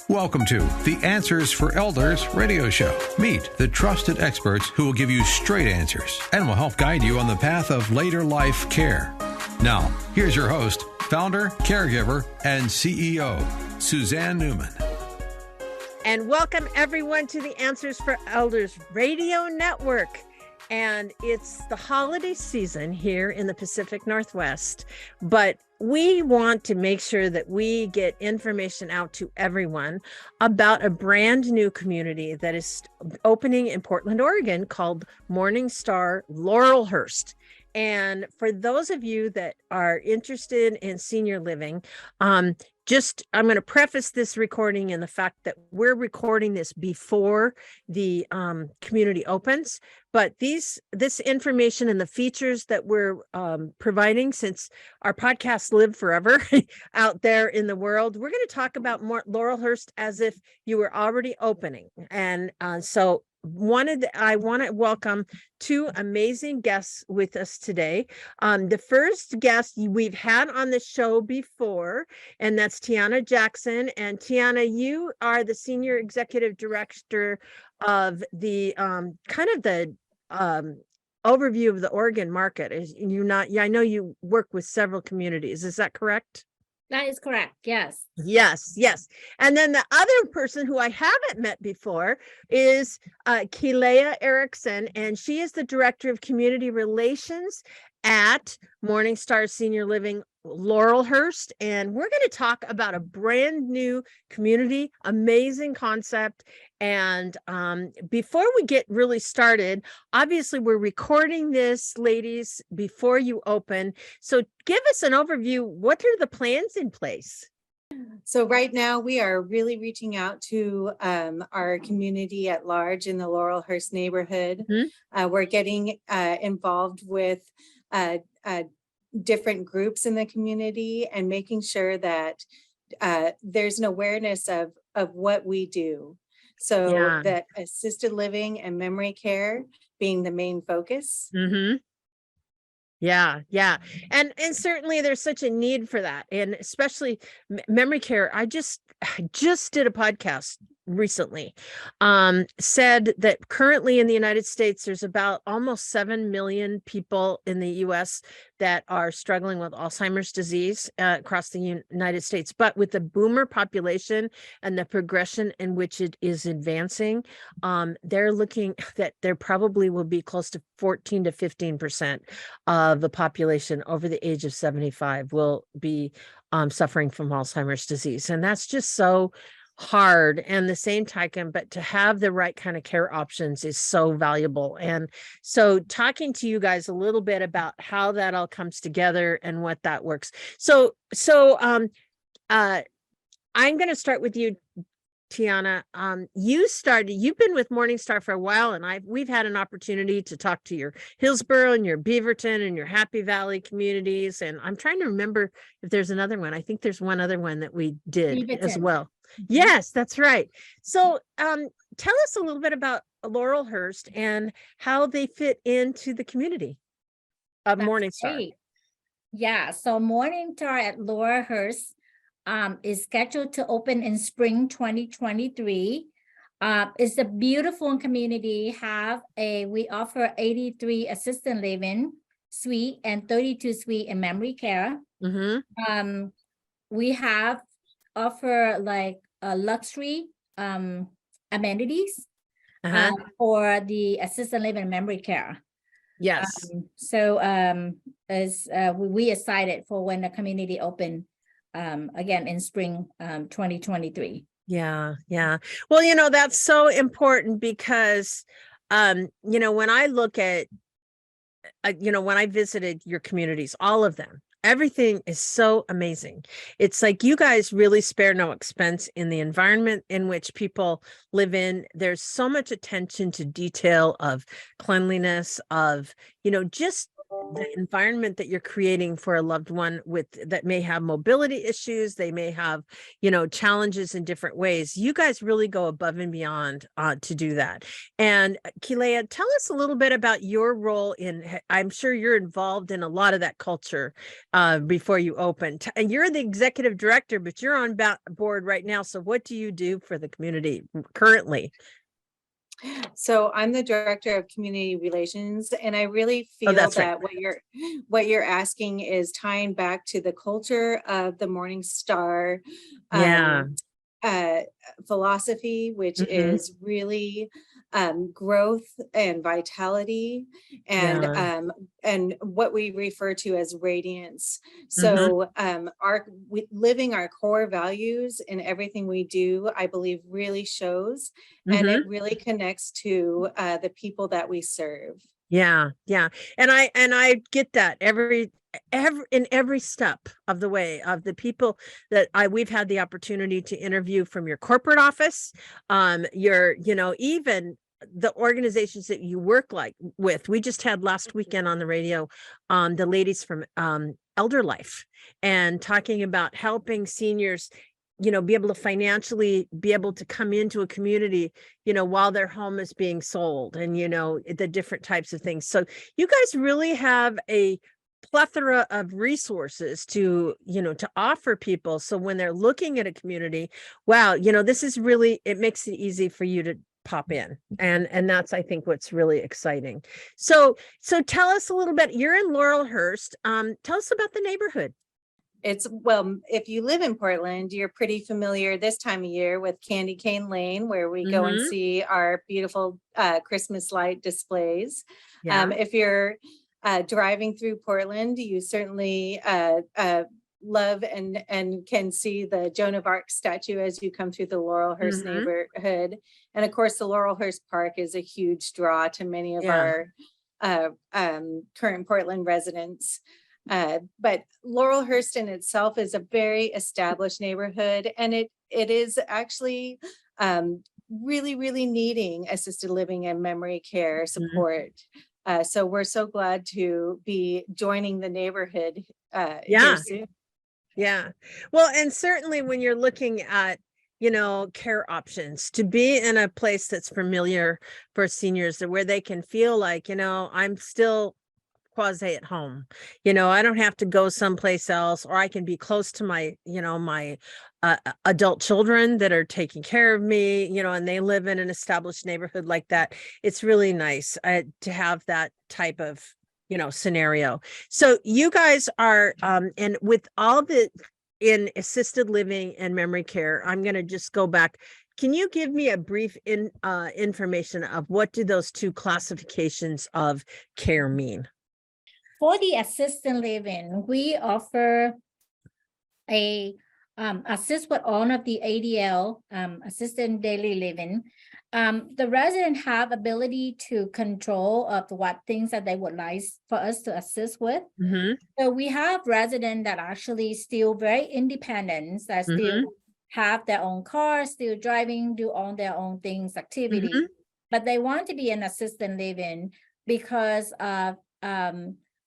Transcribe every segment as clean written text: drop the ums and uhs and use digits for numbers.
Welcome to the Answers for Elders radio show. Meet the trusted experts who will give you straight answers and will help guide you on the path of later life care. Now, here's your host, founder, caregiver, and CEO, Suzanne Newman. And welcome everyone to the Answers for Elders radio network. And it's the holiday season here in the Pacific Northwest, but we want to make sure that we get information out to everyone about a brand new community that is opening in Portland, Oregon called MorningStar Laurelhurst. And for those of you that are interested in senior living, I'm going to preface this recording in the fact that we're recording this before the community opens. But this information and the features that we're providing, since our podcasts live forever out there in the world, we're going to talk about more Laurelhurst as if you were already opening. And so I want to welcome two amazing guests with us today. The first guest we've had on the show before, and that's Tiana Jackson. And Tiana, you are the Senior Executive Director of the overview of the Oregon market. I know you work with several communities. Is that correct? That is correct. Yes. Yes. And then the other person who I haven't met before is Kelaiah Erickson, and she is the Director of Community Relations at MorningStar Senior Living Laurelhurst. And we're going to talk about a brand new community, amazing concept. And before we get really started, obviously we're recording this, ladies, before you open. So give us an overview. What are the plans in place? So right now we are really reaching out to our community at large in the Laurelhurst neighborhood. Mm-hmm. We're getting involved with different groups in the community and making sure that there's an awareness of what we do. So that assisted living and memory care being the main focus. Mm-hmm. Yeah. And certainly there's such a need for that. And especially memory care. I just did a podcast recently, said that currently in the United States, there's about almost 7 million people in the US that are struggling with Alzheimer's disease across the United States. But with the boomer population and the progression in which it is advancing, they're looking that there probably will be close to 14 to 15% of the population over the age of 75 will be suffering from Alzheimer's disease. And that's just so hard. And the same time, but to have the right kind of care options is so valuable. And so talking to you guys a little bit about how that all comes together and what that works. So I'm going to start with you, Tiana. You've been with MorningStar for a while, and we've had an opportunity to talk to your Hillsborough and your Beaverton and your Happy Valley communities. And I'm trying to remember if there's another one. I think there's one other one that we did Beaverton as well. Mm-hmm. Yes, that's right. So tell us a little bit about Laurelhurst and how they fit into the community of MorningStar. Great. Yeah, so MorningStar at Laurelhurst is scheduled to open in spring 2023. It's a beautiful community. We offer 83 assisted living suite and 32 suite in memory care. Mm-hmm. We offer like luxury amenities for the assisted living memory care. Yes. We excited for when the community open again in spring 2023. Yeah. Well, that's so important because when I look at when I visited your communities, all of them, everything is so amazing. It's like you guys really spare no expense in the environment in which people live in. There's so much attention to detail of cleanliness, of just the environment that you're creating for a loved one with that may have mobility issues, they may have, challenges in different ways. You guys really go above and beyond to do that. And Kelaiah, tell us a little bit about your role I'm sure you're involved in a lot of that culture before you open. And you're the executive director, but you're on board right now. So what do you do for the community currently? So I'm the director of community relations, and I really feel that right. what you're asking is tying back to the culture of the MorningStar philosophy, which is really growth and vitality, and what we refer to as radiance. So living our core values in everything we do, I believe, really shows, and it really connects to the people that we serve. Yeah. And I get that in every step of the way of the people that we've had the opportunity to interview, from your corporate office, even the organizations that you work with. We just had last weekend on the radio, the ladies from Elder Life, and talking about helping seniors, be able to financially be able to come into a community, while their home is being sold, and, the different types of things. So you guys really have a plethora of resources to offer people. So when they're looking at a community, wow, this is really, it makes it easy for you to pop in. And that's, I think, what's really exciting. So tell us a little bit. You're in Laurelhurst. Tell us about the neighborhood. If you live in Portland, you're pretty familiar this time of year with Candy Cane Lane, where we go and see our beautiful Christmas light displays. If you're driving through Portland, you certainly love and can see the Joan of Arc statue as you come through the Laurelhurst neighborhood. And of course, the Laurelhurst Park is a huge draw to many of our current Portland residents. But Laurelhurst in itself is a very established neighborhood, and it is actually really, really needing assisted living and memory care support. So we're so glad to be joining the neighborhood here soon. Yeah. Well, and certainly when you're looking at, care options, to be in a place that's familiar for seniors, where they can feel like, I'm still quasi at home, I don't have to go someplace else, or I can be close to my, my adult children that are taking care of me, and they live in an established neighborhood like that. It's really nice to have that type of, scenario. So you guys are, and with all the in assisted living and memory care, I'm going to just go back. Can you give me a brief information of what do those two classifications of care mean? For the assisted living, we offer assist with all of the ADL, assisted daily living. The resident have ability to control of what things that they would like for us to assist with. So we have residents that actually still very independent, that still have their own car, still driving, do all their own things, activity, but they want to be in assisted living because of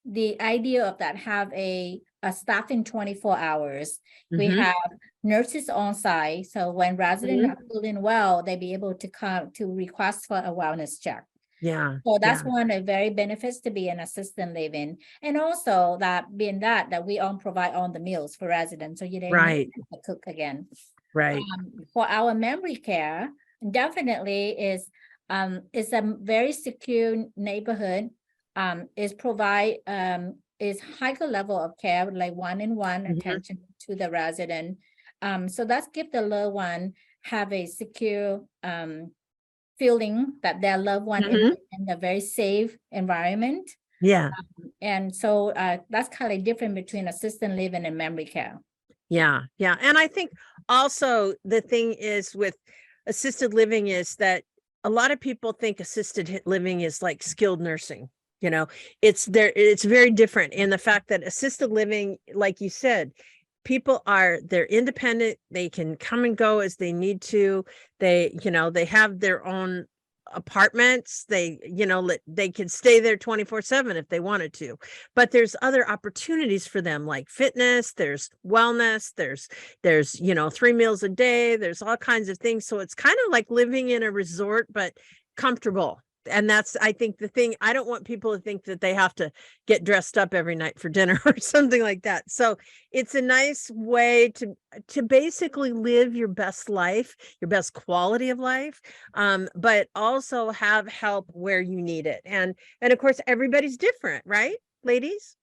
the idea of that, have a staff in 24 hours. We have nurses on site. So when residents are feeling well, they be able to come to request for a wellness check. Yeah. So that's one of the very benefits to be an assisted living. And also that being that we provide on the meals for residents. So you don't need to cook again. Right. For our memory care, definitely is a very secure neighborhood. Is provide is higher level of care, like one-on-one attention to the resident. So that's give the loved one have a secure feeling that their loved one is in a very safe environment. Yeah. And so that's kind of different between assisted living and memory care. Yeah. And I think also the thing is with assisted living is that a lot of people think assisted living is like skilled nursing. It's very different in the fact that assisted living, like you said, they're independent. They can come and go as they need to. They have their own apartments. They, they could stay there 24/7 if they wanted to, but there's other opportunities for them, like fitness, there's wellness, there's 3 meals a day, there's all kinds of things. So it's kind of like living in a resort, but comfortable. And that's, I think, the thing. I don't want people to think that they have to get dressed up every night for dinner or something like that. So it's a nice way to basically live your best life, your best quality of life, but also have help where you need it. And of course, everybody's different, right, ladies?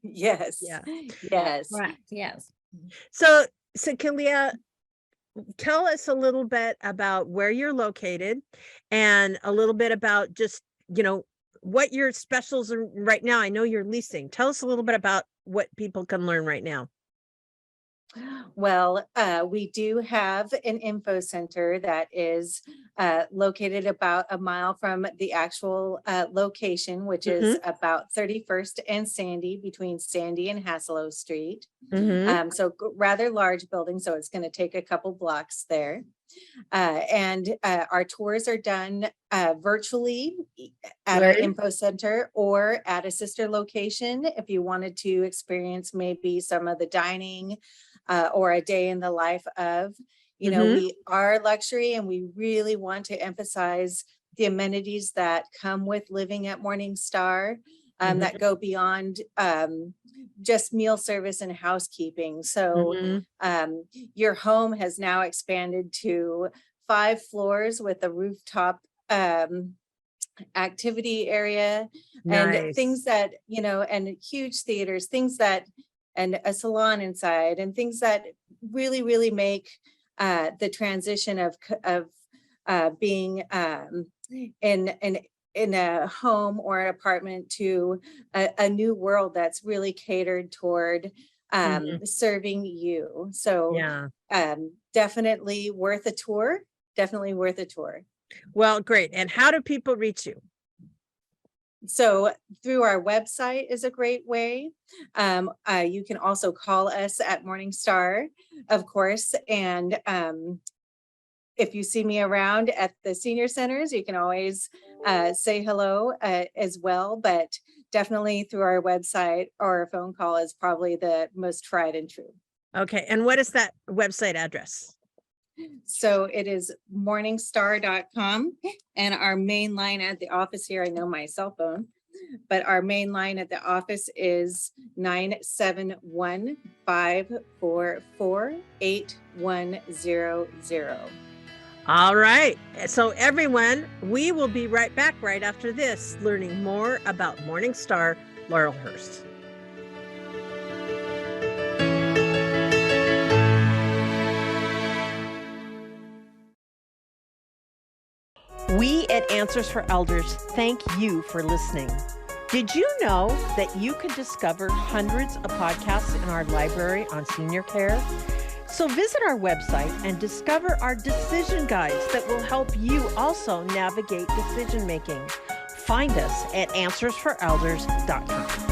Yes. Yeah. Yes. Right. Yes. So Kelaiah, tell us a little bit about where you're located and a little bit about just, what your specials are right now. I know you're leasing. Tell us a little bit about what people can learn right now. Well, we do have an info center that is located about a mile from the actual location, which is about 31st and Sandy, between Sandy and Hasselhoff Street. So rather large building, so it's going to take a couple blocks there. And our tours are done virtually at our info center or at a sister location if you wanted to experience maybe some of the dining or a day in the life of, we are luxury, and we really want to emphasize the amenities that come with living at MorningStar that go beyond just meal service and housekeeping. So your home has now expanded to 5 floors with a rooftop activity area and things that, and huge theaters, things that, and a salon inside, and things that really, really make the transition of being in a home or an apartment to a new world that's really catered toward serving you. So definitely worth a tour. Definitely worth a tour. Well, great. And how do people reach you? So through our website is a great way. You can also call us at MorningStar, of course. And if you see me around at the senior centers, you can always say hello as well. But definitely through our website or a phone call is probably the most tried and true. Okay. And what is that website address? So it is morningstar.com, and our main line at the office here, I know my cell phone, but our main line at the office is 971-544-8100. All right. So everyone, we will be right back right after this, learning more about MorningStar Laurelhurst. We at Answers for Elders thank you for listening. Did you know that you can discover hundreds of podcasts in our library on senior care? So visit our website and discover our decision guides that will help you also navigate decision making. Find us at answersforelders.com.